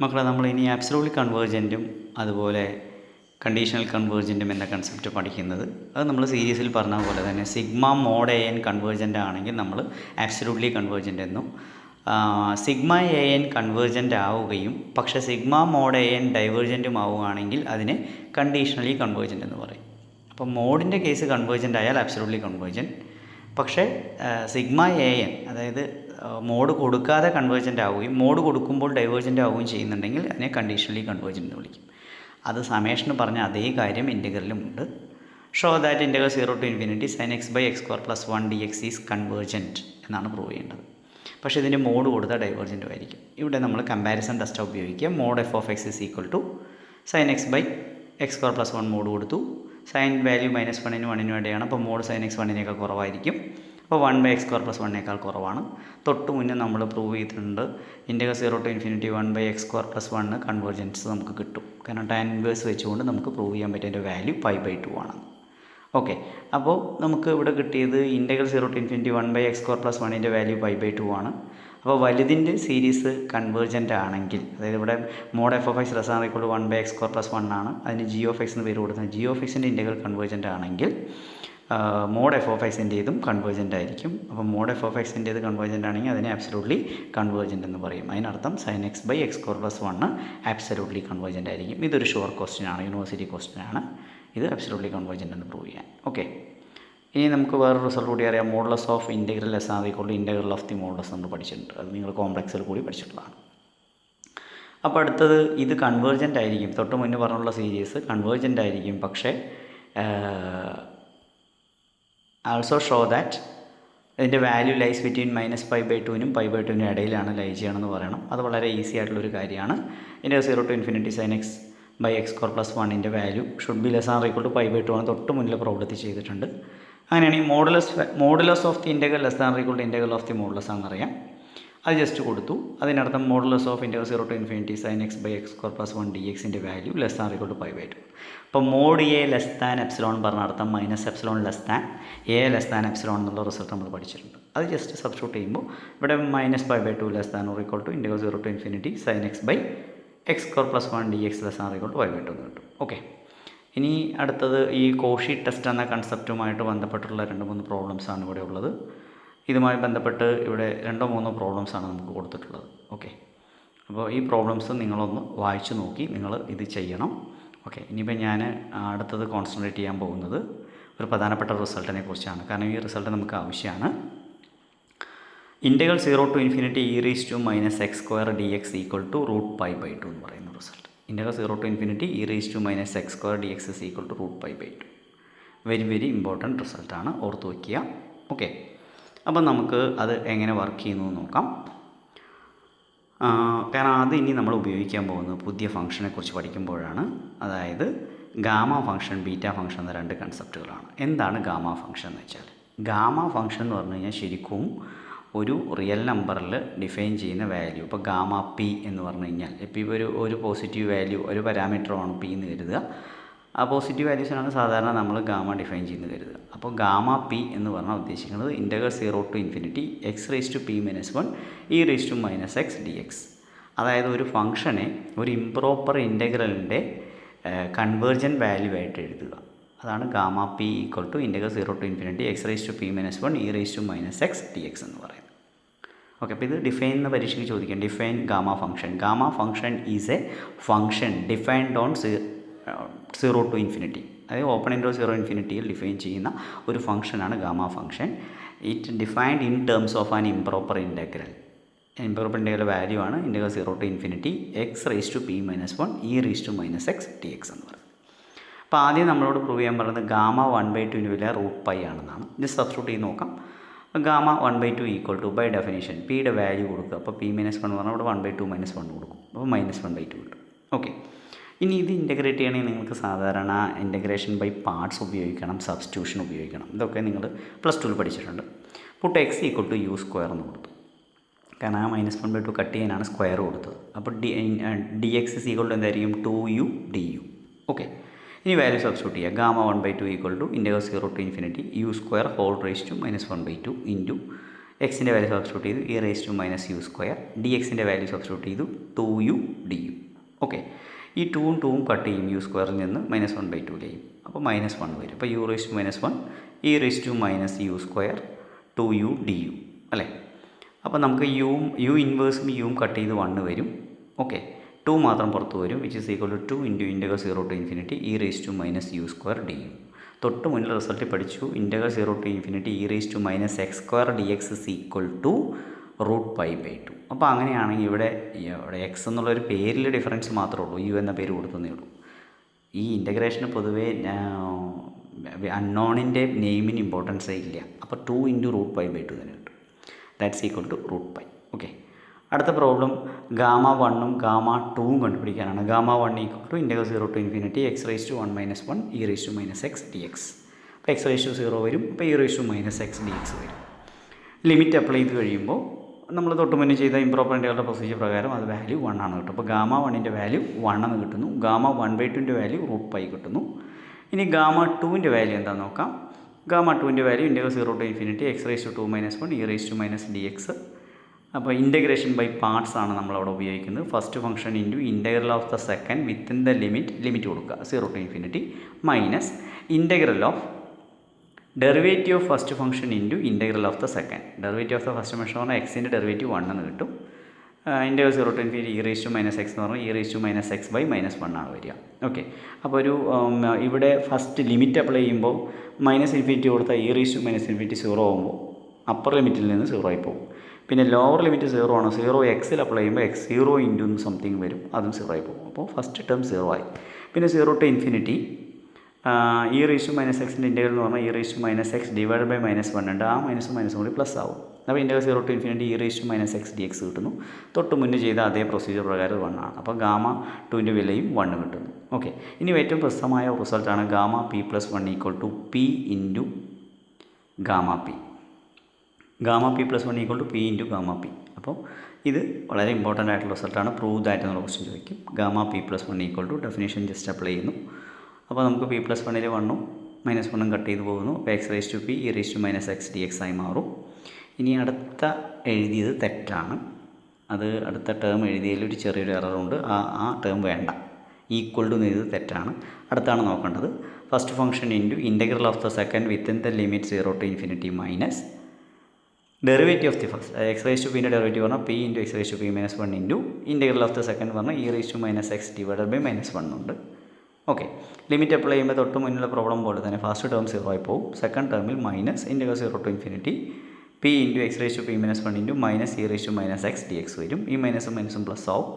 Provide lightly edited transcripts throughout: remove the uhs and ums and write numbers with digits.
മക്കളെ നമ്മൾ ഇനി ആബ്സലൂട്ട്ലി കൺവേർജൻറ്റും അതുപോലെ കണ്ടീഷണൽ കൺവേർജൻറ്റും എന്ന കൺസെപ്റ്റ് പഠിക്കുന്നത്. അത് നമ്മൾ സീരീസിൽ പറഞ്ഞ പോലെ തന്നെ sigma mod A N convergent ആണെങ്കിൽ നമ്മൾ ആബ്സലൂട്ട്ലി കൺവേർജൻ്റ് എന്നും, സിഗ്മ എ എൻ കൺവേർജൻ്റ് ആവുകയും പക്ഷേ സിഗ്മ മോഡ് എ എൻ ഡൈവേർജൻറ്റും ആവുകയാണെങ്കിൽ അതിനെ കണ്ടീഷണലി കൺവേർജൻ്റ് എന്ന് പറയും. അപ്പോൾ മോഡിൻ്റെ കേസ് കൺവേർജൻ്റ് ആയാൽ ആബ്സലൂട്ട്ലി കൺവേർജൻറ്റ്, പക്ഷേ സിഗ്മ എ എൻ അതായത് മോഡ് കൊടുക്കാതെ കൺവേർജൻ്റ് ആവുകയും മോഡ് കൊടുക്കുമ്പോൾ ഡൈവേർജൻ്റ് ആവുകയും ചെയ്യുന്നുണ്ടെങ്കിൽ അതിനെ കണ്ടീഷണലി കൺവേർജൻ്റ് എന്ന് വിളിക്കും. അത് സമേഷന് പറഞ്ഞ അതേ കാര്യം ഇൻ്റഗ്രലിലുമുണ്ട്. Show that integral 0 to infinity sin x by x square plus 1 dx is convergent എന്നാണ് പ്രൂവ് ചെയ്യേണ്ടത്. പക്ഷേ ഇതിൻ്റെ മോഡ് കൊടുത്താൽ ഡൈവേർജൻ്റ് ആയിരിക്കും. ഇവിടെ നമ്മൾ കമ്പാരിസൺ ടെസ്റ്റ് ഉപയോഗിക്കുക. Mod F of X is equal to sine X by X square plus 1 mod കൊടുത്തു. സൈൻ വാല്യൂ -1 1 വേണ്ടിയാണ്. അപ്പോൾ മോഡ് സൈൻ എക്സ് 1 കുറവായിരിക്കും. അപ്പോൾ 1 by x square plus 1 കുറവാണ്. തൊട്ട് മുന്നേ നമ്മൾ പ്രൂവ് ചെയ്തിട്ടുണ്ട് integral 0 to infinity 1 by x square plus 1 convergence നമുക്ക് കിട്ടും. കാരണം tan ഇൻവേഴ്സ് വെച്ചുകൊണ്ട് നമുക്ക് പ്രൂവ് ചെയ്യാൻ പറ്റിയ വാല്യൂ π/2 ആണ്. ഓക്കെ, അപ്പോൾ നമുക്ക് ഇവിടെ കിട്ടിയത് integral 0 to infinity 1 by x square plus 1 value π/2 ആണ്. അപ്പോൾ വലുതിൻ്റെ സീരീസ് കൺവേർജൻ്റ് ആണെങ്കിൽ, അതായത് ഇവിടെ mod F of X less or equal to 1 by x square plus 1 ആണ്, അതിന് ജി ഓഫ് എക്സ് എന്ന് പേര് കൊടുക്കുന്നത്. ജി ഓഫ് എക്സിൻ്റെ ഇൻ്റഗ്രൽ കൺവേർജൻ്റ് ആണെങ്കിൽ മോഡ് എഫ് ഓഫ് എക്സിൻ്റേതും കൺവേർജൻ്റ് ആയിരിക്കും. അപ്പോൾ മോഡ് എഫ് ഓഫ് എക്സിൻ്റേത് കൺവേർജൻ്റ് ആണെങ്കിൽ അതിനെ ആബ്സലൂട്ട്ലി കൺവേർജൻ്റ് എന്ന് പറയും. അതിനർത്ഥം sine X by X square plus 1 absolutely convergent ആയിരിക്കും. ഇതൊരു ഷുവർ ക്വസ്റ്റ്യൻ ആണ്, യൂണിവേഴ്സിറ്റി ക്വസ്റ്റ്യൻ ആണ്. ഇത് ആബ്സലൂട്ട്ലി കൺവേർജൻ്റ് എന്ന് പ്രൂവ് ചെയ്യാൻ. ഓക്കെ, ഇനി നമുക്ക് വേറൊരു റിസൾട്ട് കൂടി അറിയാം. Modulus of integral less or equal to integral of the modulus നമ്മൾ പഠിച്ചിട്ടുണ്ട്. അത് നിങ്ങൾ കോംപ്ലക്സിൽ കൂടി പഠിച്ചിട്ടുള്ളതാണ്. അപ്പോൾ അടുത്തത് ഇത് കൺവേർജൻ്റ് ആയിരിക്കും. തൊട്ട് മുന്നേ പറഞ്ഞുള്ള സീരീസ് കൺവേർജൻ്റ് ആയിരിക്കും, പക്ഷേ ആൾസോ ഷോ ദാറ്റ് ഇതിൻ്റെ വാല്യൂ ലൈസ് ബിറ്റ്വീൻ -π/2 π/2 ഇടയിലാണ് ലൈ ചെയ്യണമെന്ന് പറയണം. അത് വളരെ ഈസി ആയിട്ടുള്ളൊരു കാര്യമാണ്. ഇതിൻ്റെ 0 to infinity sin x by x square plus 1 value should be less or equal to π/2 ആണ്. തൊട്ട് മുന്നിൽ പ്രോബ്ലത്തിൽ ചെയ്തിട്ടുണ്ട്. അങ്ങനെയാണെങ്കിൽ modulus of the integral less or equal to integral of the modulus ആണെന്നറിയാം. അത് ജസ്റ്റ് കൊടുത്തു. അതിനർത്ഥം modulus of integral 0 to infinity sin x by x square plus 1 dx value less or equal to π/2. അപ്പോൾ mod A less than epsilon പറഞ്ഞ അർത്ഥം -ε less than A less than epsilon എന്നുള്ള result നമ്മൾ പഠിച്ചിട്ടുണ്ട്. അത് ജസ്റ്റ് സബ്സ്റ്റിറ്റ്യൂട്ട് ചെയ്യുമ്പോൾ ഇവിടെ -π/2 less than or equal to integral 0 to infinity sin x by x square plus 1 dx less or equal to π/2 എന്ന് കിട്ടും. ഓക്കെ, ഇനി അടുത്തത് ഈ കോഷി ടെസ്റ്റ് എന്ന കൺസെപ്റ്റുമായിട്ട് ബന്ധപ്പെട്ടുള്ള 2-3 പ്രോബ്ലംസാണ് ഇവിടെ ഉള്ളത്. ഇതുമായി ബന്ധപ്പെട്ട് ഇവിടെ 2-3 പ്രോബ്ലംസാണ് നമുക്ക് കൊടുത്തിട്ടുള്ളത്. ഓക്കെ, അപ്പോൾ ഈ പ്രോബ്ലംസ് നിങ്ങളൊന്ന് വായിച്ചു നോക്കി നിങ്ങൾ ഇത് ചെയ്യണം. ഓക്കെ, ഇനിയിപ്പോൾ ഞാൻ അടുത്തത് കോൺസെൻട്രേറ്റ് ചെയ്യാൻ പോകുന്നത് ഒരു പ്രധാനപ്പെട്ട റിസൾട്ടിനെ കുറിച്ചാണ്. കാരണം ഈ റിസൾട്ട് നമുക്ക് ആവശ്യമാണ്. Integral 0 to infinity e⁻x² dx equal to √π/2 എന്ന് പറയുന്ന റിസൾട്ട്. ഇൻ്റഗ്രൽ 0 to infinity e⁻x² dx is equal to √π/2. Very important റിസൾട്ടാണ്, ഓർത്ത് വയ്ക്കുക. ഓക്കെ, അപ്പം നമുക്ക് അത് എങ്ങനെ വർക്ക് ചെയ്യുന്നു നോക്കാം. കാരണം അത് ഇനി നമ്മൾ ഉപയോഗിക്കാൻ പോകുന്നത് പുതിയ ഫംഗ്ഷനെ കുറിച്ച് പഠിക്കുമ്പോഴാണ്. അതായത് ഗാമ ഫംഗ്ഷൻ, ബീറ്റ ഫംഗ്ഷൻ എന്ന 2 കൺസെപ്റ്റുകളാണ്. എന്താണ് ഗാമ ഫംഗ്ഷൻ എന്ന് വെച്ചാൽ, ഗാമ ഫംഗ്ഷൻ എന്ന് പറഞ്ഞു കഴിഞ്ഞാൽ ശരിക്കും ഒരു റിയൽ നമ്പറിൽ ഡിഫൈൻ ചെയ്യുന്ന വാല്യൂ. ഇപ്പോൾ ഗാമ പി എന്ന് പറഞ്ഞു കഴിഞ്ഞാൽ ഇപ്പോൾ ഒരു പോസിറ്റീവ് വാല്യൂ, ഒരു പാരാമീറ്ററാണ് പി എന്ന് കരുതുക. ആ പോസിറ്റീവ് വാല്യൂസിനാണ് സാധാരണ നമ്മൾ ഗാമ ഡിഫൈൻ ചെയ്യുന്നത് കരുതുക. അപ്പോൾ ഗാമ പി എന്ന് പറഞ്ഞാൽ ഉദ്ദേശിക്കുന്നത് integral 0 to infinity x⁻p−1 e⁻x dx. അതായത് ഒരു ഫംഗ്ഷനെ ഒരു ഇംപ്രോപ്പർ ഇൻ്റഗ്രലിൻ്റെ കൺവേർജൻറ്റ് വാല്യൂ ആയിട്ട് എഴുതുക. അതാണ് gamma P equal to integral 0 to infinity x⁻p−1 e⁻x dx എന്ന് പറയുന്നത്. ഓക്കെ, അപ്പോൾ ഇത് ഡിഫൈൻ എന്ന പരീക്ഷയ്ക്ക് ചോദിക്കാം. Define gamma function. Gamma function is A function defined on 0 to infinity. അതായത് ഓപ്പൺ ഇൻറ്റോ 0 ഇൻഫിനിറ്റിയിൽ ഡിഫൈൻ ചെയ്യുന്ന ഒരു ഫംഗ്ഷനാണ് gamma function. It defined in terms of an improper integral. Improper integral value ആണ് integral 0 to infinity x⁻p−1 e⁻x dx എന്ന് പറയുന്നത്. അപ്പോൾ ആദ്യം നമ്മളോട് പ്രൂവ് ചെയ്യാൻ പറയുന്നത് ഗാമ 1/2 വില √π ആണെന്നാണ്. ജസ്റ്റ് സബ്സ്റ്റിറ്റ്യൂട്ട് ചെയ്ത് നോക്കാം. Gamma 1/2 equal to by definition പിയുടെ വാല്യൂ കൊടുക്കുക. അപ്പോൾ p-1 പറഞ്ഞാൽ ഇവിടെ 1/2 -1 കൊടുക്കും. അപ്പോൾ -1/2 കിട്ടും. ഓക്കെ, ഇനി ഇത് ഇൻ്റഗ്രേറ്റ് ചെയ്യണമെങ്കിൽ നിങ്ങൾക്ക് സാധാരണ ഇൻ്റഗ്രേഷൻ ബൈ പാർട്സ് ഉപയോഗിക്കണം, സബ്സ്റ്റിറ്റ്യൂഷൻ ഉപയോഗിക്കണം. ഇതൊക്കെ നിങ്ങൾ +2 പഠിച്ചിട്ടുണ്ട്. Puttu x equal to u² എന്ന് കൊടുത്തു. കാരണം ആ -1/2 കട്ട് ചെയ്യാനാണ് സ്ക്വയർ കൊടുത്തത്. അപ്പോൾ dx is equal to എന്തായിരിക്കും 2u du. ഓക്കെ, ഇനി വാല്യൂ സബ്സ്റ്റിറ്റ്യൂട്ട് ചെയ്യുക. Gamma 1/2 equal to integral 0 to infinity u² (-1/2 into എക്സിൻ്റെ വാല്യൂ സബ്സ്റ്റിറ്റ്യൂട്ട് ചെയ്തു e raise to minus U square. D എക്സിൻ്റെ വാല്യൂ സബ്സ്റ്റിറ്റ്യൂട്ട് ചെയ്തു 2u du. ഓക്കെ, ഈ 2ഉം 2ഉം cut ചെയ്യും U സ്ക്വയറിൽ നിന്ന് -1/2 ചെയ്യും. അപ്പോൾ -1 വരും. അപ്പോൾ u raise to -1 E raise to minus U square 2u du അല്ലേ. അപ്പോൾ നമുക്ക് യു ഇൻവേഴ്സും യുവും കട്ട് ചെയ്ത് 1 വരും. ഓക്കെ, 2 മാത്രം പുറത്ത് വരും, which is equal to 2 into integral 0 to infinity E raise to minus U square du. തൊട്ട് മുന്നിൽ റിസൾട്ട് പഠിച്ചു, integral 0 to infinity E raise to minus X square D X is equal to √π/2. അപ്പോൾ അങ്ങനെയാണെങ്കിൽ ഇവിടെ X എന്നുള്ളൊരു പേരിൽ difference മാത്രമേ ഉള്ളൂ, യു എന്ന പേര് കൊടുത്തതേ ഉള്ളൂ. ഈ ഇൻ്റഗ്രേഷന് പൊതുവേ അൺനോണിൻ്റെ നെയിമിന് ഇമ്പോർട്ടൻസേ ഇല്ല. അപ്പോൾ 2 ഇൻറ്റു √π/2 തന്നെ കിട്ടും. That's equal to √π. ഓക്കെ, അടുത്ത പ്രോബ്ലം ഗാമ 1ഉം ഗാമ 2ഉം കണ്ടുപിടിക്കാനാണ്. Gamma 1 equal to integral 0 to infinity X raise to 1 - 1 E raise to minus X D X. അപ്പോൾ എക്സ് റേസ് ടു 0 വരും, അപ്പോൾ E raise to minus X D X വരും. Limit apply ചെയ്ത് കഴിയുമ്പോൾ നമ്മൾ തൊട്ട് മുന്നേ ചെയ്ത ഇംപ്രോപ്പർ ഇൻ്റഗ്രൽ പ്രൊസീജിയർ പ്രകാരം അത് വാല്യൂ 1 ആണ് കിട്ടും. അപ്പോൾ ഗാമ 1ൻ്റെ വാല്യൂ 1 എന്ന് കിട്ടുന്നു. ഗാമ 1/2ൻ്റെ വാല്യൂ √π കിട്ടുന്നു. ഇനി ഗാമ 2ൻ്റെ വാല്യൂ എന്താണെന്ന് നോക്കാം. ഗാമ 2ൻ്റെ value integral 0 to infinity X raise to 2 - 1 E raise to minus d X. അപ്പോൾ ഇൻ്റഗ്രേഷൻ ബൈ പാർട്സ് ആണ് നമ്മളവിടെ ഉപയോഗിക്കുന്നത്. First function into integral of the second within the limit കൊടുക്കുക 0 to infinity minus integral of derivative of first function into integral of the second. Derivative of the first function പറഞ്ഞാൽ എക്സിൻ്റെ derivative 1 എന്ന് കിട്ടും. Integral 0 to infinity E raise to minus x എന്ന് പറഞ്ഞാൽ e raise to minus x by -1 ആണ് വരിക. Okay, അപ്പോൾ ഒരു ഇവിടെ ഫസ്റ്റ് ലിമിറ്റ് അപ്ലൈ ചെയ്യുമ്പോൾ -∞ കൊടുത്താൽ ഇ റേസ് ടു -∞ 0 ആകുമ്പോൾ അപ്പർ ലിമിറ്റിൽ നിന്ന് 0 ആയി പോകും. പിന്നെ ലോവർ ലിമിറ്റ് 0 ആണ്. 0 എക്സിൽ അപ്ലൈ ചെയ്യുമ്പോൾ എക്സ് 0 ഇൻറ്റു സംതിങ് വരും, അതും 0 ആയി പോകും. അപ്പോൾ ഫസ്റ്റ് ടേം 0 ആയി. പിന്നെ 0 to infinity E raise to minus എക്സിൻ്റെ ഇൻ്റഗ്രൽ എന്ന് പറഞ്ഞാൽ e raise to minus x divide by -1 ഉണ്ട്. ആ മൈനസും കൂടി പ്ലസ് ആവും. അപ്പോൾ integral 0 to infinity E raise to minus X D x കിട്ടുന്നു. തൊട്ട് മുന്നേ ചെയ്ത അതേ പ്രൊസീജിയർ പ്രകാരം 1 ആണ്. അപ്പോൾ ഗാമ 2ൻ്റെ വിലയും 1 കിട്ടുന്നു. ഓക്കെ, ഇനി ഏറ്റവും പ്രസിദ്ധമായ റിസൾട്ടാണ് gamma p+1 equal to p into gamma p. Gamma p+1 equal to p into gamma p. അപ്പോൾ ഇത് വളരെ ഇമ്പോർട്ടൻ്റ് ആയിട്ടുള്ള റിസൾട്ടാണ്. പ്രൂവ് ദാറ്റ് എന്നുള്ള ക്വസ്റ്റ്യൻ ചോദിക്കും. Gamma p+1 equal to definition just apply ചെയ്യുന്നു. അപ്പോൾ നമുക്ക് p+1ൽ 1ഉം -1ഉം കട്ട് ചെയ്ത് പോകുന്നു. അപ്പോൾ X raise to p e raise to minus X D x ആയി മാറും. ഇനി അടുത്ത എഴുതിയത് തെറ്റാണ്. അത് അടുത്ത ടേം എഴുതിയതിൽ ഒരു ചെറിയൊരു എററുണ്ട്. ആ ടേം വേണ്ട. ഈക്വൽ ടു എഴുതിയത് തെറ്റാണ്. അടുത്താണ് നോക്കേണ്ടത്. First function into integral of the second within the limit 0 to infinity minus derivative of the first x raise to പിൻ്റെ ഡെറിവേറ്റീവ് പറഞ്ഞാൽ p into x raise to p -1 into integral of the second പറഞ്ഞാൽ e raise to minus x divide by -1 ഉണ്ട്. Okay, limit apply ചെയ്യുമ്പോൾ തൊട്ട് മുന്നിലുള്ള problem പോലെ തന്നെ first term 0 ആയി പോകും. സെക്കൻഡ് ടേമിൽ minus integral 0 to infinity p into x raise to p -1 into minus e raise to minus X D X വരും. ഈ മൈനസും പ്ലസ് ആവും.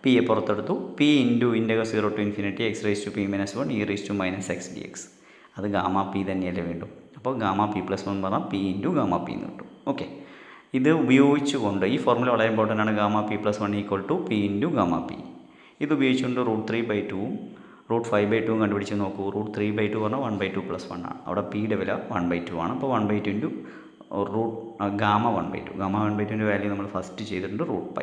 പിയെ പുറത്തെടുത്തു. P into integral 0 to infinity X raise to p -1 E raise to minus X D x. അത് gamma p തന്നെയല്ലേ വീണ്ടും. അപ്പോൾ ഗാമ p+1 പറഞ്ഞാൽ പി ഇൻറ്റു ഗാമ പി എന്ന് കിട്ടും. ഓക്കെ, ഇത് ഉപയോഗിച്ചുകൊണ്ട് ഈ ഫോർമുല വളരെ ഇമ്പോർട്ടൻ്റ് ആണ്. Gamma p+1 equal to p into gamma p. ഇത് ഉപയോഗിച്ചുകൊണ്ട് √3/2ഉം √5/2ഉം കണ്ടുപിടിച്ച് നോക്കൂ. √3/2 പറഞ്ഞാൽ 1/2 + 1 ആണ്. അവിടെ പിയുടെ വില 1/2 ആണ്. അപ്പോൾ 1/2 ഇൻറ്റു ഗാമ 1/2. ഗാമ 1/2ൻ്റെ വാല്യൂ നമ്മൾ ഫസ്റ്റ് ചെയ്തിട്ടുണ്ട് √π.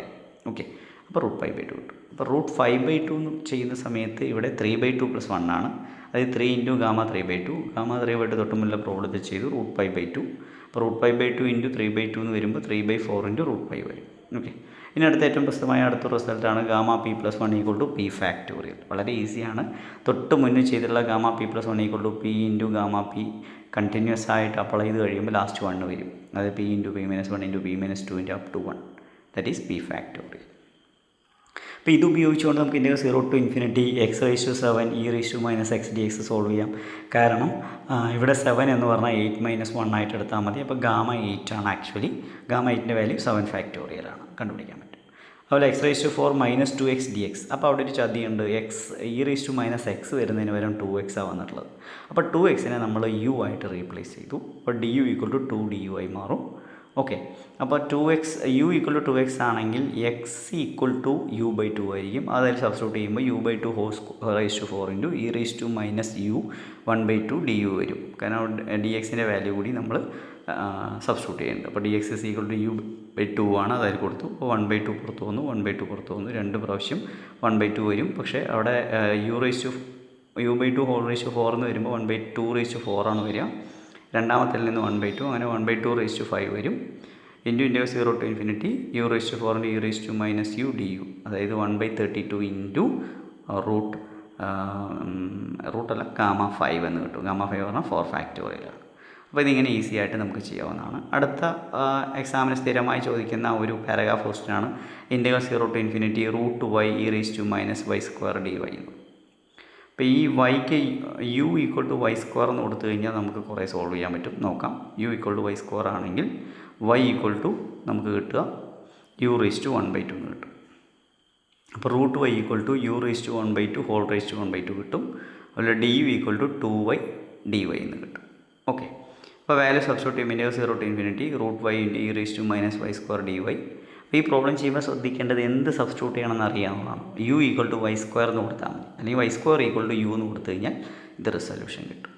ഓക്കെ, അപ്പോൾ √π/2 കിട്ടും. അപ്പോൾ √5/2 എന്ന് ചെയ്യുന്ന സമയത്ത് ഇവിടെ 3/2 + 1 ആണ്. അതായത് 3 ഇൻറ്റു ഗാമ 3/2. ഗാമ 3/2 തൊട്ട് മുന്നിലെ പ്രോബ്ലത്തിൽ ചെയ്തു √π/2. അപ്പോൾ √π/2 ഇൻറ്റു 3/2 എന്ന് വരുമ്പോൾ 3/4 ഇൻറ്റു √π വരും. ഓക്കെ, ഇനി അടുത്ത ഏറ്റവും പ്രസിദ്ധമായ അടുത്ത റിസൾട്ടാണ് gamma p+1 equal to p factorial. വളരെ ഈസിയാണ്. തൊട്ട് മുന്നേ ചെയ്തിട്ടുള്ള gamma p+1 equal to p into gamma p continuous ആയിട്ട് അപ്ലൈ ചെയ്ത് കഴിയുമ്പോൾ ലാസ്റ്റ് 1 വരും. അതായത് p into p -1 into p -2 into up to 1. That is p factorial. അപ്പോൾ ഇത് ഉപയോഗിച്ചുകൊണ്ട് നമുക്ക് integral 0 to infinity X raise to 7 e raise to minus X D x solve ചെയ്യാം. കാരണം ഇവിടെ 7 എന്ന് പറഞ്ഞാൽ 8 - 1 ആയിട്ട് എടുത്താൽ മതി. അപ്പോൾ ഗാമ 8 ആണ്. ആക്ച്വലി ഗാമ 8ൻ്റെ വാല്യൂ 7 ഫാക്ടോറിയലാണ്. കണ്ടുപിടിക്കാൻ പറ്റും. അതുപോലെ X raise to 4 -2x dx. അപ്പോൾ അവിടെ ഒരു ചതിയുണ്ട്. X e raise to minus x വരുന്നതിന് പകരം 2x ആണ് വന്നിട്ടുള്ളത്. അപ്പോൾ 2xനെ നമ്മൾ യു ആയിട്ട് റീപ്ലേസ് ചെയ്തു. അപ്പോൾ D U equal to 2du ആയി മാറും. ഓക്കെ, അപ്പോൾ 2x U equal to 2x ആണെങ്കിൽ എക്സ് ഈക്വൽ ടു u/2 ആയിരിക്കും. അതിൽ സബ്സ്റ്റിറ്റ്യൂട്ട് ചെയ്യുമ്പോൾ u/2 raise to 4 into e raise to minus u 1/2 du വരും. കാരണം ഡി എക്സിൻ്റെ വാല്യൂ കൂടി നമ്മൾ സബ്സ്റ്റിറ്റ്യൂട്ട് ചെയ്യുന്നുണ്ട്. അപ്പോൾ d X is equal to u/2 ആണ്. അതായത് കൊടുത്തു. അപ്പോൾ 1/2 പുറത്ത് വന്നു, 1/2 പുറത്ത് വന്നു. 2 പ്രാവശ്യം 1/2 വരും. പക്ഷേ അവിടെ u/2 ഹോൾ റേസ് ടു 4 എന്ന് വരുമ്പോൾ 1/2 റേസ് ടു 4 ആണ് വരിക. രണ്ടാമത്തിൽ നിന്ന് 1/2, അങ്ങനെ 1/2 റേസ് ടു 5 വരും. Into into 0 to infinity u raise to 4 e raise to minus u d u, അതായത് 1/32 ഇൻറ്റു റൂട്ടല്ല ഗാമ 5 എന്ന് കിട്ടും. ഗാമ 5 പറഞ്ഞാൽ 4 ഫാക്ടോറിയലാണ്. അപ്പോൾ ഇതിങ്ങനെ ഈസി ആയിട്ട് നമുക്ക് ചെയ്യാവുന്നതാണ്. അടുത്ത എക്സാമിന് സ്ഥിരമായി ചോദിക്കുന്ന ഒരു പാരഗ്രാഫ് ക്വസ്റ്റ്യനാണ് integral 0 to infinity root y e raise to minus y square d y എന്ന്. അപ്പോൾ ഈ വൈക്ക് u equal to y square എന്ന് കൊടുത്തു കഴിഞ്ഞാൽ നമുക്ക് കുറേ സോൾവ് ചെയ്യാൻ പറ്റും. നോക്കാം. U equal to y square ആണെങ്കിൽ വൈ ഈക്വൽ ടു നമുക്ക് കിട്ടുക യു റേസ് ടു 1/2 എന്ന് കിട്ടും. അപ്പോൾ root y equal to u raise to 1/2 whole raise to 1/2 കിട്ടും. അതുപോലെ d U equal to 2y dy എന്ന് കിട്ടും. ഓക്കെ. അപ്പോൾ വാല്യൂ സബ്സ്റ്റിറ്റ്യൂട്ട് ചെയ്യുമ്പോൾ 0 to infinity root y into e raise to minus y square d y. അപ്പോൾ ഈ problem ചെയ്യുമ്പോൾ ശ്രദ്ധിക്കേണ്ടത് എന്ത് സബ്സ്റ്റിറ്റ്യൂട്ട് ചെയ്യണമെന്ന് അറിയാവുന്നതാണ്. U equal to y square എന്ന് കൊടുത്താൽ മതി, അല്ലെങ്കിൽ y square equal to u എന്ന് കൊടുത്തു കഴിഞ്ഞാൽ ഇത് റിസൊല്യൂഷൻ കിട്ടും.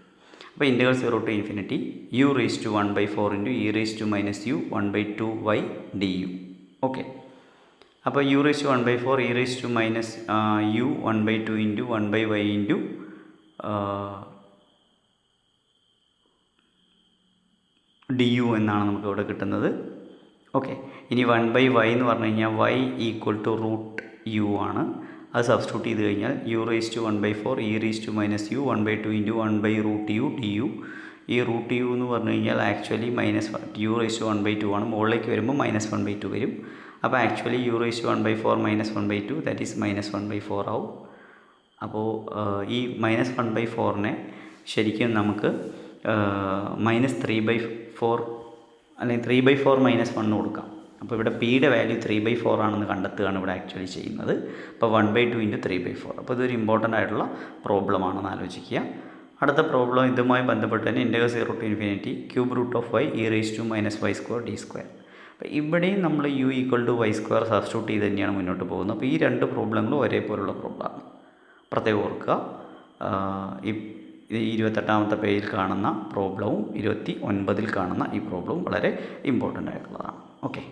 അപ്പോൾ integral 0 to infinity u raise to 1/4 into e raise to minus u 1/2y d u. Okay. അപ്പോൾ u raise to 1/4 e raise to minus u 1/2 into 1/y into d u എന്നാണ് നമുക്ക് ഇവിടെ കിട്ടുന്നത്. ഓക്കെ. ഇനി 1/y എന്ന് പറഞ്ഞു കഴിഞ്ഞാൽ y equal to root u ആണ്. അത് സബ്സ്റ്റിറ്റ്യൂട്ട് ചെയ്ത് കഴിഞ്ഞാൽ u raise to 1/4 e raise to minus u 1/2 into 1/√u d u. ഈ റൂട്ട് യു എന്ന് പറഞ്ഞു കഴിഞ്ഞാൽ actually minus u raise to 1/2 ആണ്. മുകളിലേക്ക് വരുമ്പോൾ -1/2 വരും. അപ്പോൾ actually u raise to 1/4 -1/2 that is -1/4 ആവും. അപ്പോൾ ഈ -1/4നെ ശരിക്കും നമുക്ക് -3/4 അല്ലെങ്കിൽ 3/4 -1 കൊടുക്കാം. അപ്പോൾ ഇവിടെ പിയുടെ വാല്യൂ 3/4 ആണെന്ന് കണ്ടെത്തുകയാണ് ഇവിടെ ആക്ച്വലി ചെയ്യുന്നത്. അപ്പോൾ 1/2 ഇൻറ്റു 3/4. അപ്പോൾ ഇതൊരു ഇമ്പോർട്ടൻ്റ് ആയിട്ടുള്ള പ്രോബ്ലമാണെന്ന് ആലോചിക്കുക. അടുത്ത പ്രോബ്ലം ഇതുമായി ബന്ധപ്പെട്ട് തന്നെ integral 0 to infinity cube root of y e raise to minus y square d square. അപ്പോൾ ഇവിടെയും നമ്മൾ u equal to y square substitute ചെയ്ത് തന്നെയാണ് മുന്നോട്ട് പോകുന്നത്. അപ്പോൾ ഈ രണ്ട് പ്രോബ്ലങ്ങളും ഒരേപോലുള്ള പ്രോബ്ലമാണ്, പ്രത്യേകം ഓർക്കുക. ഈ 28ാമത്തെ പേജിൽ കാണുന്ന പ്രോബ്ലവും 29ൽ കാണുന്ന ഈ പ്രോബ്ലവും വളരെ ഇമ്പോർട്ടൻ്റ് ആയിട്ടുള്ളതാണ്. ഓക്കെ.